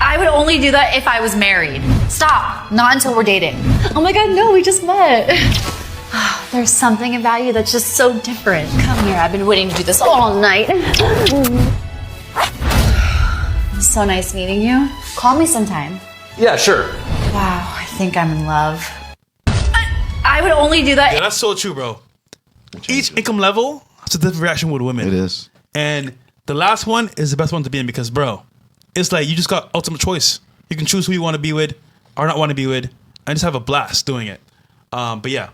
I would only do that if I was married. Stop. Not until we're dating. Oh my God, no, we just met. There's something about you that's just so different. Come here, I've been waiting to do this all night. So nice meeting you. Call me sometime. Yeah, sure. Wow, I think I'm in love. I would only do that. Yeah, that's so true, bro. Each income level has a different reaction with women. It is. And the last one is the best one to be in because, bro, it's like you just got ultimate choice. You can choose who you want to be with or not want to be with and just have a blast doing it. But yeah.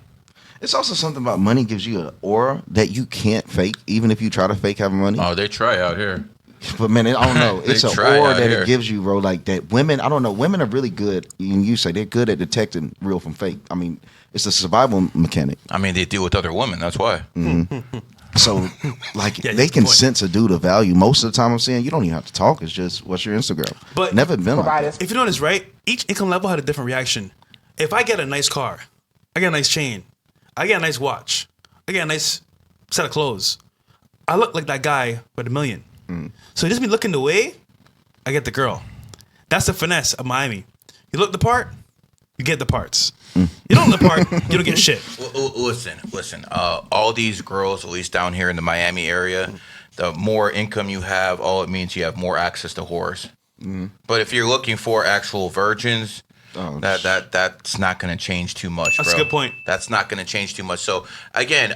It's also something about money gives you an aura that you can't fake, even if you try to fake having money. Oh, they try out here. But man, I don't know. It's an aura that here. it gives you, bro. Like that women, I don't know. Women are really good. And you say they're good at detecting real from fake. I mean, it's a survival mechanic. I mean, they deal with other women. That's why. Mm-hmm. So, like, Yeah, they can point. sense a dude of value. Most of the time, I'm saying you don't even have to talk. It's just what's your Instagram. But never been like that. If you notice, right, each income level had a different reaction. If I get a nice car, I get a nice chain, I get a nice watch, I get a nice set of clothes, I look like that guy with $1 million. So just me looking the way, I get the girl. That's the finesse of Miami. You look the part, you get the parts. You don't look the part, you don't get shit. Listen. All these girls, at least down here in the Miami area, the more income you have, all it means you have more access to whores. But if you're looking for actual virgins, that's not going to change too much, bro. That's a good point. That's not going to change too much. So again,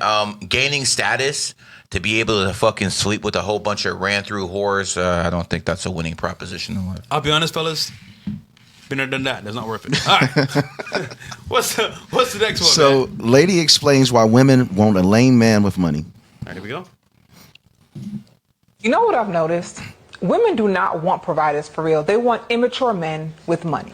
gaining status to be able to fucking sleep with a whole bunch of ran through whores, I don't think that's a winning proposition in life. I'll be honest, fellas. Been there, done that. That's not worth it. All right. What's the next one? So, man? lady explains why women want a lame man with money. All right, here we go. You know what I've noticed? Women do not want providers for real. They want immature men with money.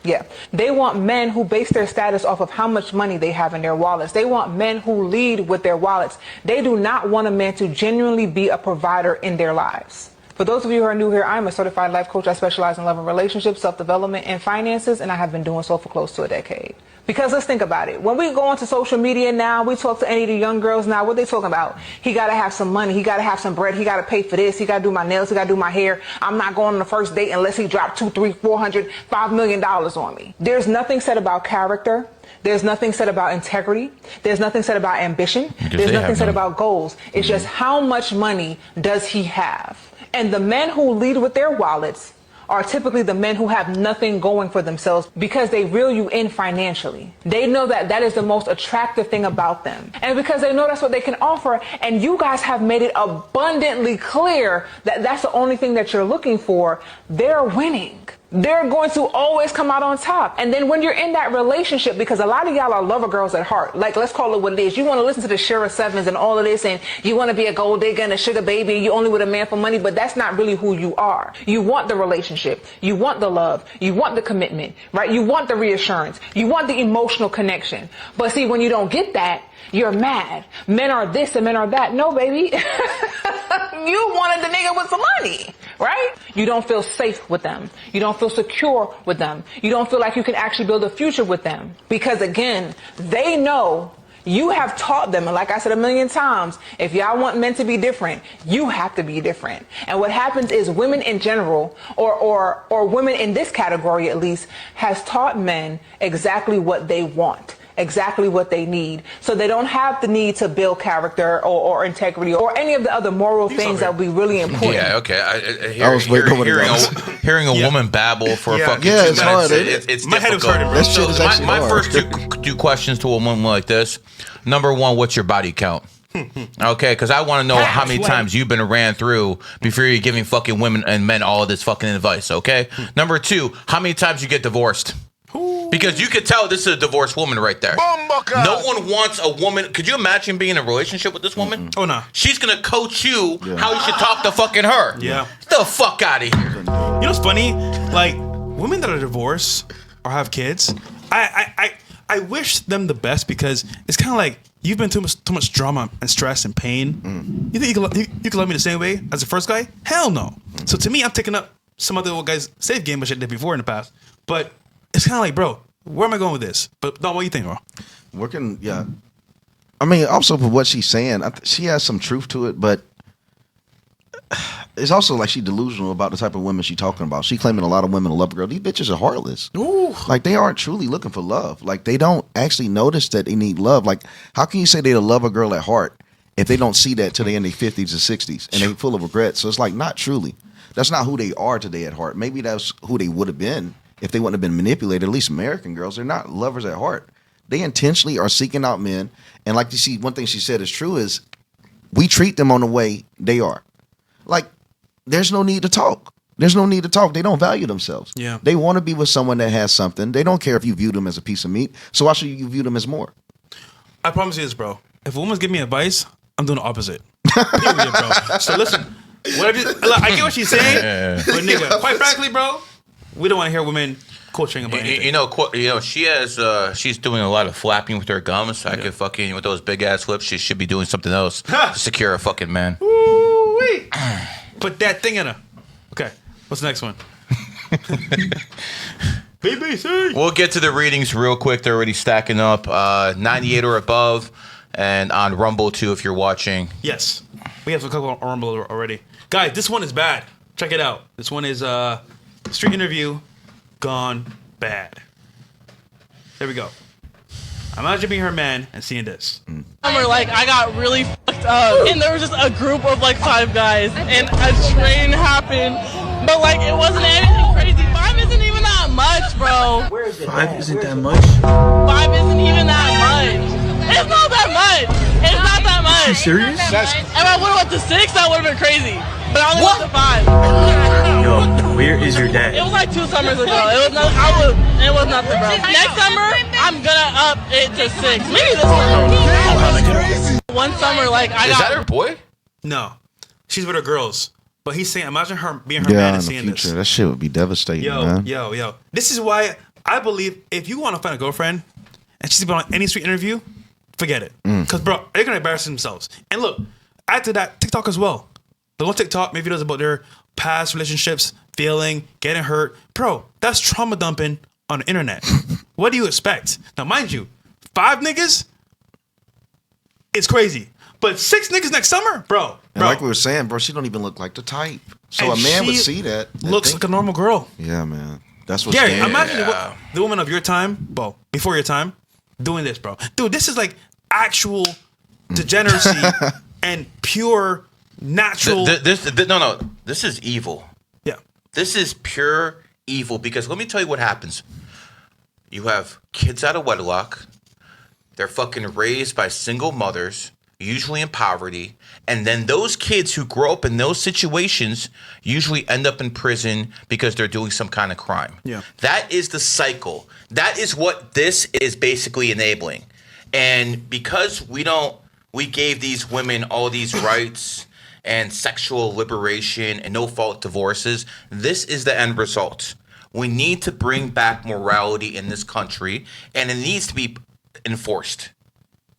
Yeah. They want men who base their status off of how much money they have in their wallets. They want men who lead with their wallets. They do not want a man to genuinely be a provider in their lives. For those of you who are new here, I'm a certified life coach. I specialize in love and relationships, self-development, and finances, and I have been doing so for close to a decade. Because let's think about it. When we go onto social media now, we talk to any of the young girls now, what they talking about? He got to have some money. He got to have some bread. He got to pay for this. He got to do my nails. He got to do my hair. I'm not going on the first date unless he dropped $200, $300, $400, $5 million on me. There's nothing said about character. There's nothing said about integrity. There's nothing said about ambition. There's nothing said about goals. It's just how much money does he have? And the men who lead with their wallets are typically the men who have nothing going for themselves because they reel you in financially. They know that that is the most attractive thing about them. And because they know that's what they can offer, and you guys have made it abundantly clear that that's the only thing that you're looking for, they're winning. They're going to always come out on top. And then when you're in that relationship, because a lot of y'all are lover girls at heart, like let's call it what it is. You want to listen to the Shira Sevens and all of this, and you want to be a gold digger and a sugar baby, and you only with a man for money, but that's not really who you are. You want the relationship. You want the love. You want the commitment, right? You want the reassurance. You want the emotional connection. But see, when you don't get that, you're mad. Men are this and men are that. No, baby. You wanted the nigga with some money, right? You don't feel safe with them. You don't feel secure with them. You don't feel like you can actually build a future with them. Because again, they know you have taught them, and like I said a million times, if y'all want men to be different, you have to be different. And what happens is women in general, or women in this category at least, has taught men exactly what they want. Exactly what they need, so they don't have the need to build character or integrity or any of the other moral things that would be really important. Yeah, okay. Hearing a woman babble for fucking 2 minutes, hard, it's my head difficult. was hurting, bro. So my first two questions to a woman like this. Number one, what's your body count? Okay, because I want to know how many times you've been ran through before you're giving fucking women and men all of this fucking advice. Okay. Number two, how many times you get divorced? Because you could tell this is a divorced woman right there. No one wants a woman. Could you imagine being in a relationship with this woman? Oh, no. She's going to coach you how you should talk to fucking her. Yeah. Get the fuck out of here. You know what's funny? Like, women that are divorced or have kids, I wish them the best because it's kind of like you've been too much drama and stress and pain. You think you can love me the same way as the first guy? Hell no. So to me, I'm taking up some other old guys' safe game, which I did before in the past. But it's kind of like, bro, where am I going with this? But Don, what do you think, bro? Yeah. I mean, also for what she's saying, she has some truth to it, but it's also like she delusional about the type of women she talking about. She claiming a lot of women love a girl. These bitches are heartless. Ooh. Like they aren't truly looking for love. Like they don't actually notice that they need love. Like how can you say they love a girl at heart if they don't see that till they in their 50s and 60s and they full of regret? So it's like not truly. That's not who they are today at heart. Maybe that's who they would have been if they wouldn't have been manipulated. At least American girls, they're not lovers at heart. They intentionally are seeking out men. And like you see, one thing she said is true is we treat them on the way they are. Like, there's no need to talk. There's no need to talk. They don't value themselves. Yeah. They want to be with someone that has something. They don't care if you view them as a piece of meat. So why should you view them as more? I promise you this, bro. If a woman's giving me advice, I'm doing the opposite. Period, bro. So listen, whatever. I get what she's saying, but nigga, quite frankly, bro, we don't want to hear women coaching about anything. You know, she has. She's doing a lot of flapping with her gums. I could fucking with those big ass lips. She should be doing something else to secure a fucking man. Ooh-wee. Put that thing in her. Okay, what's the next one? BBC. We'll get to the readings real quick. They're already stacking up. 98 or above, and on Rumble too if you're watching. Yes, we have a couple on Rumble already. Guys, this one is bad. Check it out. This one is street interview gone bad. There we go. Imagine being her man and seeing this. Like I got really fucked up, and there was just a group of like 5 guys, and a train happened, but like it wasn't anything crazy. 5 isn't even that much, bro. 5 isn't that much. 5 isn't even that much. It's not that much. It's not that much. Are you serious? If I would have went to 6, that would have been crazy. But I only went to 5. Yo, where is your dad? It was like 2 summers ago. It was not. It was nothing, bro. Next summer, I'm gonna up it to 6. Maybe this summer. One summer, like I Is got. that her boy? No, she's with her girls. But he's saying, imagine her being her Yeah, man in and the seeing future, this. that shit would be devastating, man. Yo. This is why I believe if you want to find a girlfriend and she's been on any street interview, forget it. Because, bro, they're going to embarrass themselves. And look, add to that, TikTok as well. They'll go on TikTok, make videos about their past relationships, failing, getting hurt. Bro, that's trauma dumping on the internet. What do you expect? Now, mind you, 5 niggas is crazy. But 6 niggas next summer? Bro. And like we were saying, bro, she don't even look like the type. So And a man would she see that. and looks think, like a normal girl. yeah, man. That's what's Gary, scary. imagine the woman of your time, well, before your time, doing this, bro. Dude, this is like actual degeneracy and pure natural. No. This is evil. Yeah. This is pure evil because let me tell you what happens. You have kids out of wedlock. They're fucking raised by single mothers, usually in poverty. And then those kids who grow up in those situations usually end up in prison because they're doing some kind of crime. Yeah. That is the cycle. That is what this is basically enabling. And because we gave these women all these rights and sexual liberation and no fault divorces, this is the end result. We need to bring back morality in this country, and it needs to be enforced.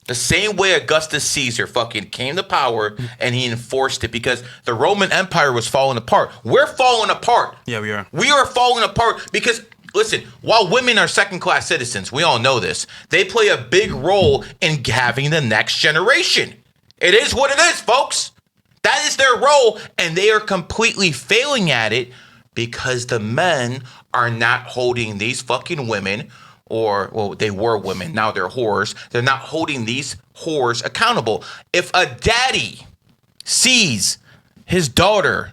The same way Augustus Caesar fucking came to power and he enforced it because the Roman Empire was falling apart. We're falling apart. Yeah, we are. We are falling apart because, listen, while women are second-class citizens, we all know this, they play a big role in having the next generation. It is what it is, folks. That is their role, and they are completely failing at it because the men are not holding these fucking women, or, well, they were women, now they're whores. They're not holding these whores accountable. If a daddy sees his daughter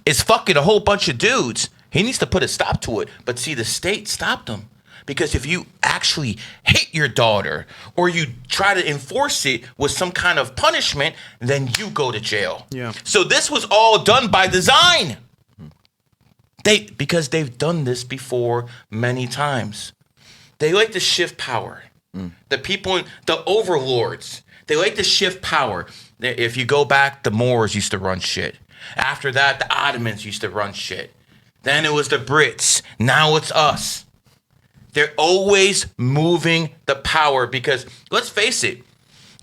is fucking a whole bunch of dudes, he needs to put a stop to it. But see, the state stopped him. Because if you actually hit your daughter or you try to enforce it with some kind of punishment, then you go to jail. Yeah. So this was all done by design. Because they've done this before many times. They like to shift power. The people, the overlords, they like to shift power. If you go back, the Moors used to run shit. After that, the Ottomans used to run shit. Then it was the Brits. Now it's us. They're always moving the power because, let's face it,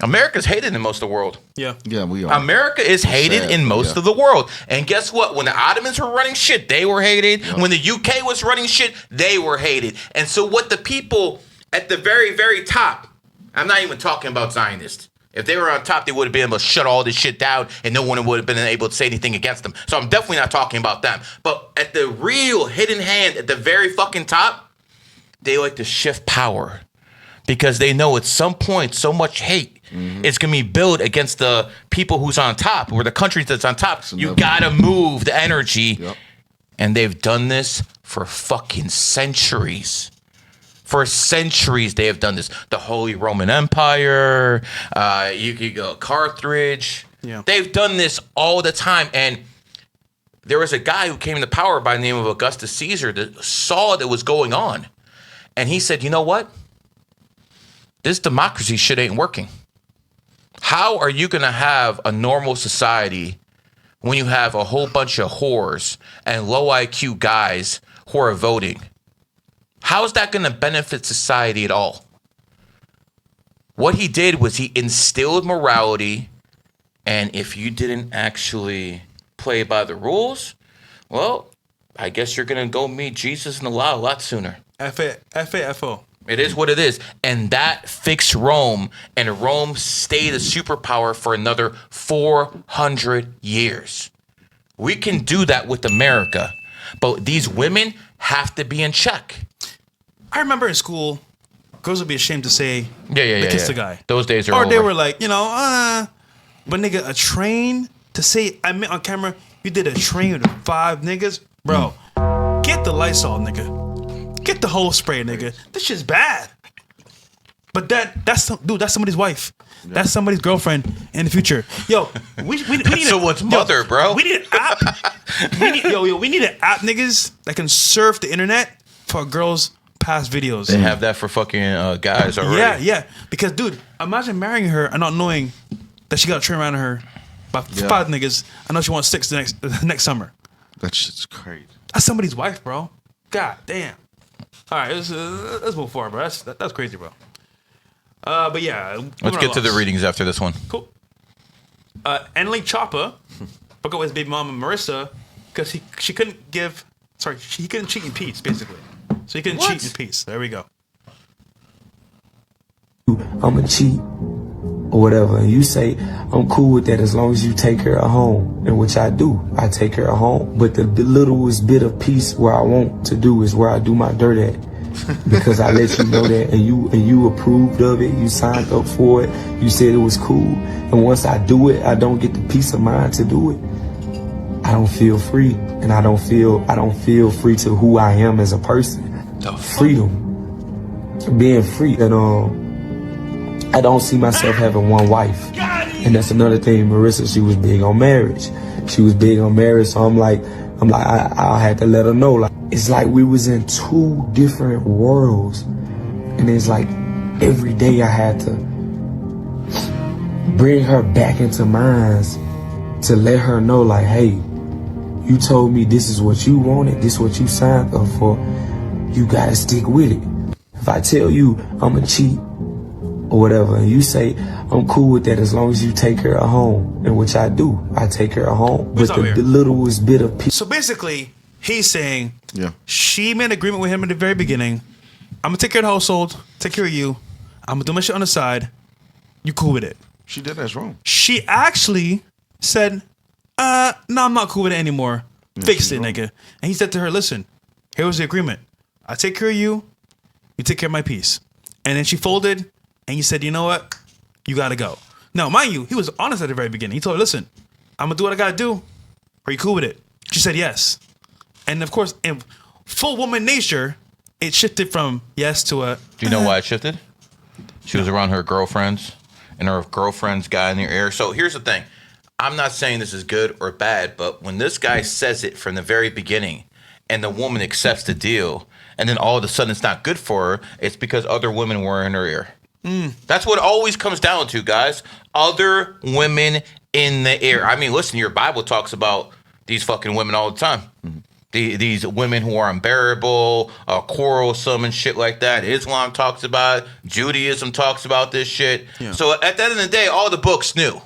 America's hated in most of the world. Yeah. Yeah, we are. America is hated sad, in most of the world. And guess what? When the Ottomans were running shit, they were hated. Yep. When the UK was running shit, they were hated. And so what the people at the very, very top, I'm not even talking about Zionists. If they were on top, they would have been able to shut all this shit down and no one would have been able to say anything against them. So I'm definitely not talking about them. But at the real hidden hand at the very fucking top, they like to shift power because they know at some point so much hate is going to be built against the people who's on top or the countries that's on top. You got to move the energy. Yep. And they've done this for fucking centuries. For centuries, they have done this. The Holy Roman Empire, you could go Carthage. Yeah. They've done this all the time. And there was a guy who came into power by the name of Augustus Caesar that saw that was going on. And he said, you know what? This democracy shit ain't working. How are you going to have a normal society when you have a whole bunch of whores and low IQ guys who are voting? How is that going to benefit society at all? What he did was he instilled morality, and if you didn't actually play by the rules, well, I guess you're going to go meet Jesus and Allah a lot sooner. F-A-F-O. It is what it is. And that fixed Rome, and Rome stayed a superpower for another 400 years. We can do that with America, but these women have to be in check. I remember in school, girls would be ashamed to say they kissed a guy. Those days are or over. They were like, but nigga, a train to say, I meant on camera, you did a train with 5 niggas? Bro, get the Lysol, nigga. Get the whole spray, nigga. This shit's bad. But that's somebody's wife. Yeah. That's somebody's girlfriend in the future. Yo, we need someone's mother, bro. We need an app. we need an app, niggas, that can surf the internet for girls' past videos. They have that for fucking guys already. Yeah. Because, dude, imagine marrying her and not knowing that she got a train around her by 5 niggas. I know she wants 6 the next summer. That shit's crazy. That's somebody's wife, bro. God damn. All right, let's move forward, bro. That's crazy, bro. But yeah, let's get to the readings after this one. Cool. Enley Choppa broke up with his baby mama Marissa because he couldn't cheat in peace, basically. So he couldn't cheat in peace. There we go. I'm a cheat or whatever, and you say I'm cool with that as long as you take her home, and which I do. I take her home, but the littlest bit of peace where I want to do is where I do my dirt at. Because I let you know that, and you approved of it, you signed up for it, you said it was cool, and once I do it, I don't get the peace of mind to do it. I don't feel free, and I don't feel free to who I am as a person. Freedom, being free, and I don't see myself having one wife, and that's another thing. Marissa, she was big on marriage. So I'm like, I had to let her know, like, it's like we was in 2 different worlds, and it's like every day I had to bring her back into mine to let her know, like, hey, you told me this is what you wanted, this is what you signed up for, you gotta stick with it. If I tell you I'm a cheat or whatever, and you say I'm cool with that as long as you take her home, and which I do, I take her home, but the littlest bit of peace. So basically, he's saying, she made an agreement with him at the very beginning. I'm gonna take care of the household, take care of you. I'm gonna do my shit on the side. You cool with it? She did that's wrong. She actually said, no, I'm not cool with it anymore. Fix it, nigga. And he said to her, listen, here was the agreement. I take care of you, you take care of my piece. And then she folded, and he said, you know what? You gotta go. Now, mind you, he was honest at the very beginning. He told her, listen, I'm gonna do what I gotta do. Are you cool with it? She said yes. And of course, in full woman nature, it shifted from yes to a... Do you know why it shifted? She was around her girlfriends, and her girlfriends got in their ear. So here's the thing. I'm not saying this is good or bad, but when this guy says it from the very beginning, and the woman accepts the deal, and then all of a sudden it's not good for her, it's because other women were in her ear. That's what it always comes down to, guys. Other women in the ear. I mean, listen, your Bible talks about these fucking women all the time. These women who are unbearable, quarrelsome and shit like that. Islam talks about it. Judaism talks about this shit. Yeah. So at the end of the day, all the books knew.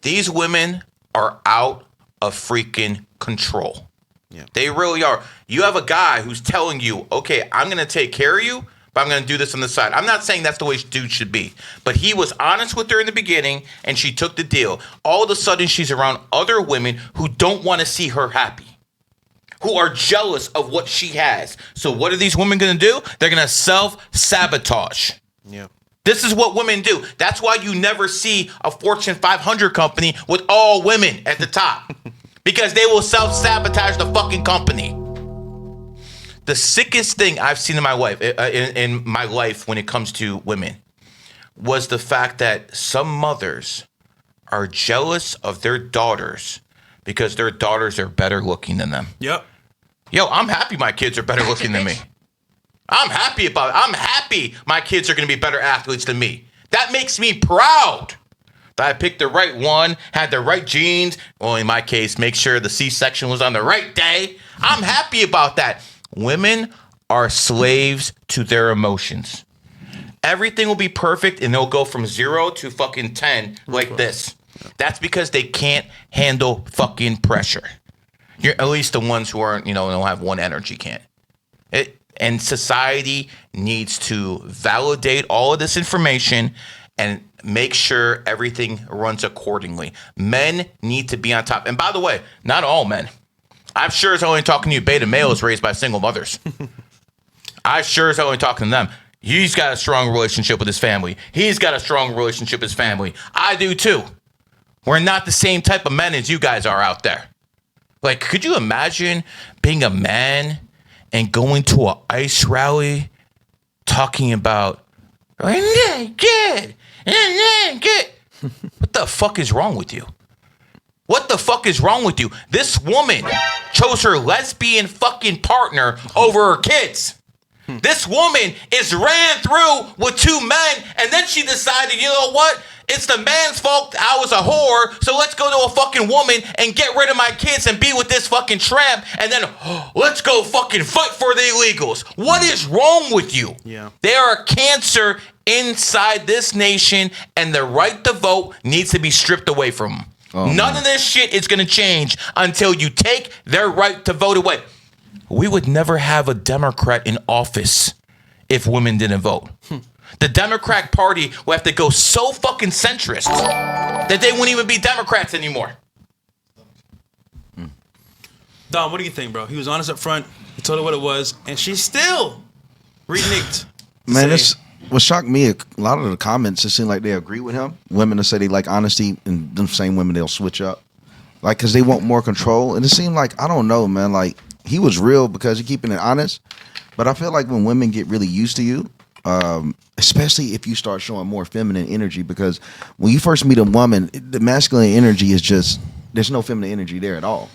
These women are out of freaking control. Yeah. They really are. You have a guy who's telling you, okay, I'm going to take care of you, but I'm going to do this on the side. I'm not saying that's the way dudes should be, but he was honest with her in the beginning, and she took the deal. All of a sudden, she's around other women who don't want to see her happy, who are jealous of what she has. So what are these women going to do? They're going to self-sabotage. Yeah. This is what women do. That's why you never see a Fortune 500 company with all women at the top. Because they will self-sabotage the fucking company. The sickest thing I've seen in my life when it comes to women was the fact that some mothers are jealous of their daughters because their daughters are better looking than them. Yep. Yo, I'm happy my kids are better looking than me. I'm happy about it. I'm happy my kids are going to be better athletes than me. That makes me proud that I picked the right one, had the right genes. Well, in my case, make sure the C-section was on the right day. I'm happy about that. Women are slaves to their emotions. Everything will be perfect and they'll go from 0 to fucking 10 like this. That's because they can't handle fucking pressure. You're at least the ones who aren't, don't have one energy can't. And society needs to validate all of this information and make sure everything runs accordingly. Men need to be on top. And by the way, not all men. I'm sure as only talking to you beta males raised by single mothers. I sure as only talking to them. He's got a strong relationship with his family. He's got a strong relationship with his family. I do too. We're not the same type of men as you guys are out there. Like, could you imagine being a man and going to an ice rally talking about, what the fuck is wrong with you? What the fuck is wrong with you? This woman chose her lesbian fucking partner over her kids. This woman is ran through with 2 men, and then she decided, you know what? It's the man's fault I was a whore, so let's go to a fucking woman and get rid of my kids and be with this fucking tramp, and then let's go fucking fight for the illegals. What is wrong with you? Yeah. They are a cancer inside this nation, and the right to vote needs to be stripped away from them. None of this shit is going to change until you take their right to vote away. We would never have a Democrat in office if women didn't vote. The Democratic Party will have to go so fucking centrist that they wouldn't even be Democrats anymore. Dom, what do you think, bro? He was honest up front. He told her what it was, and she still reneged. Man, this what shocked me. A lot of the comments, it seemed like they agree with him. Women that say they like honesty, and them same women they'll switch up, like because they want more control. And it seemed like I don't know, man. Like he was real because he's keeping it honest. But I feel like when women get really used to you, especially if you start showing more feminine energy, because when you first meet a woman, the masculine energy is just there's no feminine energy there at all.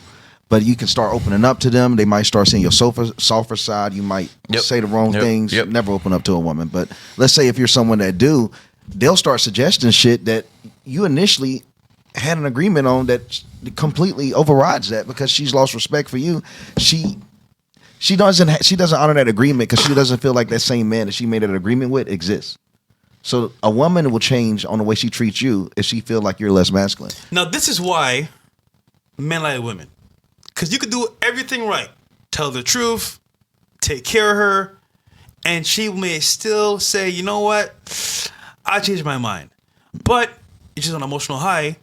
But you can start opening up to them. They might start seeing your softer side. You might say the wrong things. Never open up to a woman. But let's say if you're someone that do, they'll start suggesting shit that you initially had an agreement on that completely overrides that because she's lost respect for you. She doesn't honor that agreement because she doesn't feel like that same man that she made an agreement with exists. So a woman will change on the way she treats you if she feel like you're less masculine. Now this is why men like women. Because you could do everything right. Tell the truth, take care of her, and she may still say, you know what? I changed my mind. But if she's on an emotional high,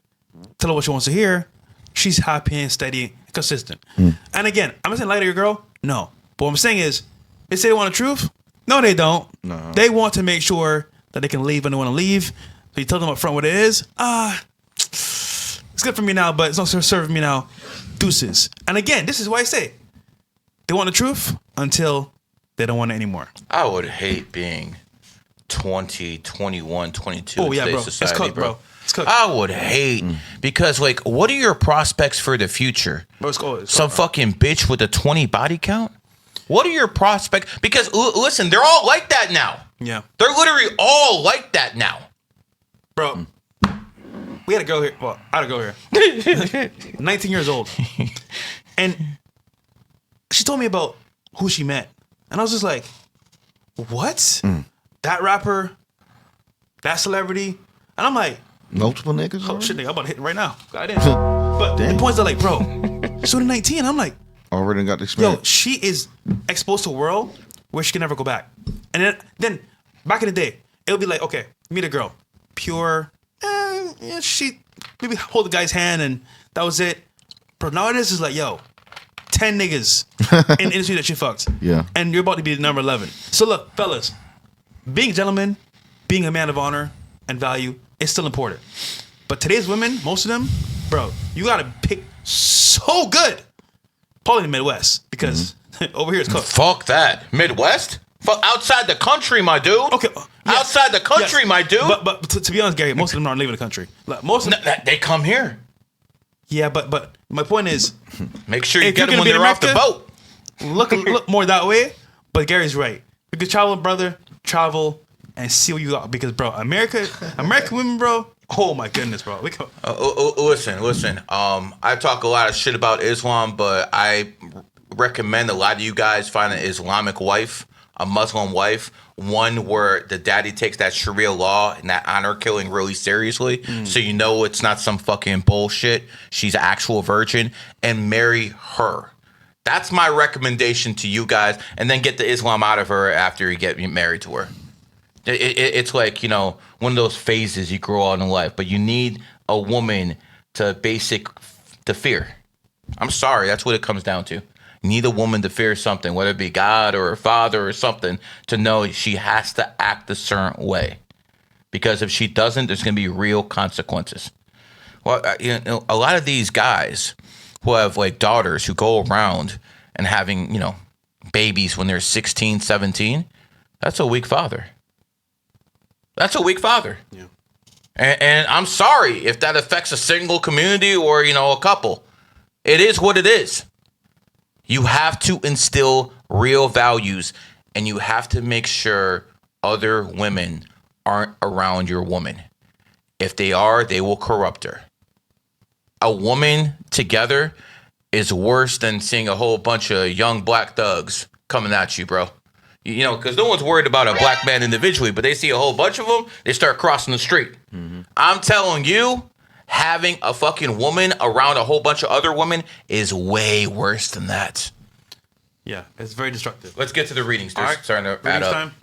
tell her what she wants to hear. She's happy and steady and consistent. And again, I'm not saying lie to your girl. No. But what I'm saying is, they say they want the truth. No, they don't. No. They want to make sure that they can leave when they want to leave. So you tell them up front what it is. It's good for me now, but it's not serving me now. Deuces. And again, this is why I say they want the truth until they don't want it anymore. I would hate being 20, 21, 22 in today's bro. society, It's cooked, bro. It's cooked. I would hate because, like, what are your prospects for the future? Bro, it's cold. Some fucking bitch with a 20 body count? What are your prospects? Because, listen, they're all like that now. Yeah. They're literally all like that now. Bro, we had a girl here. Well, I had a girl here. 19 years old. And she told me about who she met. And I was just like, what? That rapper? That celebrity? And I'm like, multiple niggas? Oh, shit, nigga, I'm about to hit it right now. Goddamn. But the points are like, bro, she's only 19. I'm like, already got the experience. Yo, she is exposed to a world where she can never go back. And then back in the day, it would be like, okay, meet a girl, pure. Yeah, she maybe hold the guy's hand and that was it. Bro, nowadays it's like, yo, 10 niggas in the industry that she fucked. Yeah. And you're about to be number 11. So look, fellas, being a gentleman, being a man of honor and value is still important. But today's women, most of them, bro, you gotta pick so good. Probably in the Midwest, because over here it's cooked. Fuck that. Midwest? Fuck outside the country, my dude. Okay. Yes, outside the country, yes. my dude. But to be honest, Gary, most of them aren't leaving the country. Like, most of them, They come here. yeah, but my point is, Make sure you If get you're them gonna when be they're in off the America, boat. look more that way. But Gary's right. You could travel, brother, travel and see what you got. Because, bro, American women, bro. Oh my goodness, bro. Listen. I talk a lot of shit about Islam, but I recommend a lot of you guys find an Islamic wife, a Muslim wife, one where the daddy takes that Sharia law and that honor killing really seriously, so you know it's not some fucking bullshit. She's an actual virgin, and marry her. That's my recommendation to you guys, and then get the Islam out of her after you get married to her. It's like, you know, one of those phases you grow on in life, but you need a woman to fear. I'm sorry, that's what it comes down to. You need a woman to fear something, whether it be God or her father or something, to know she has to act a certain way. Because if she doesn't, there's going to be real consequences. Well, you know, a lot of these guys who have like daughters who go around and having, you know, babies when they're 16, 17, that's a weak father. That's a weak father. Yeah. And I'm sorry if that affects a single community or, you know, a couple. It is what it is. You have to instill real values, and you have to make sure other women aren't around your woman. If they are, they will corrupt her. A woman together is worse than seeing a whole bunch of young black thugs coming at you, bro. You know, because no one's worried about a black man individually, but they see a whole bunch of them, they start crossing the street. I'm telling you, having a fucking woman around a whole bunch of other women is way worse than that. Yeah, it's very destructive. Let's get to the readings. They're All right. starting to add Readings up. time.